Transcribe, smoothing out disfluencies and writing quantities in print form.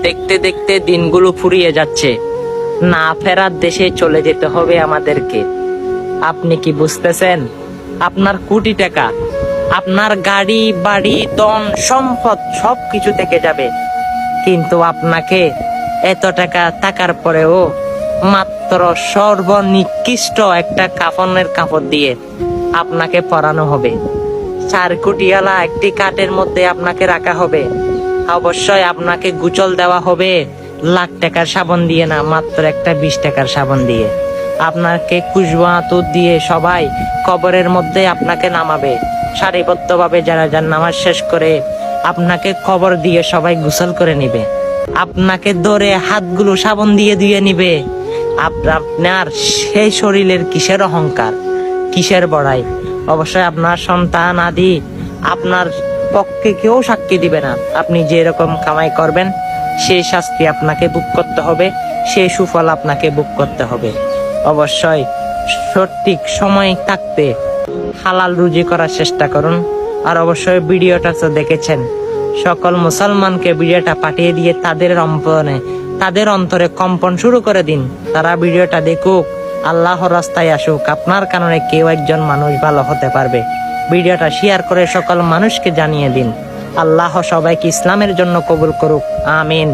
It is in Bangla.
দেখতে দেখতে দিনগুলো ফুরিয়ে যাচ্ছে, না ফেরার দেশে চলে যেতে হবে আমাদেরকে। আপনি কি বুঝতেছেন? আপনার কোটি টাকা, আপনার গাড়ি বাড়ি ধন সম্পদ সবকিছু থেকে যাবে, কিন্তু আপনাকে এত টাকা থাকার পরেও মাত্র সর্বনিকৃষ্ট একটা কাফনের কাপড় দিয়ে আপনাকে পরানো হবে। 4 কোটিওয়ালা একটি কাঠের মধ্যে আপনাকে রাখা হবে। অবশ্যই আপনাকে গোসল দেওয়া হবে লাখ টাকার সাবান দিয়ে না, মাত্র একটা 20 টাকার সাবান দিয়ে। আপনাকে খুশবু আতর দিয়ে সবাই কবরের মধ্যে আপনাকে নামাবে সারিবদ্ধভাবে। যারা যার নামাজ শেষ করে আপনাকে কবর দিয়ে সবাই গোসল করে নিবে, আপনাকে ধরে হাতগুলো সাবান দিয়ে ধুয়ে নিবে। আপনার সেই শরীরের কিসের অহংকার, কিসের বড়াই? অবশ্যই আপনার সন্তান আদি আপনার পক্ষে কেউ সাক্ষী দিবে না। আপনি যে রকম কামাই করবেন সেই শাস্তি আপনাকে ভোগ করতে হবে, সেই সুফল আপনাকে ভোগ করতে হবে। অবশ্যই সঠিক সময় থাকতে হালাল রুজি করার চেষ্টা করুন। আর অবশ্যই ভিডিওটা তো দেখেছেন, সকল মুসলমানকে ভিডিওটা পাঠিয়ে দিয়ে তাদের অন্তরে কম্পন শুরু করে দিন। তারা ভিডিওটা দেখুক, আল্লাহর রাস্তায় আসুক। আপনার কারণে কেউ একজন মানুষ ভালো হতে পারবে। ভিডিওটা শেয়ার করে সকল মানুষকে জানিয়ে দিন। আল্লাহ সবাইকে ইসলামের জন্য কবুল করুক, আমিন।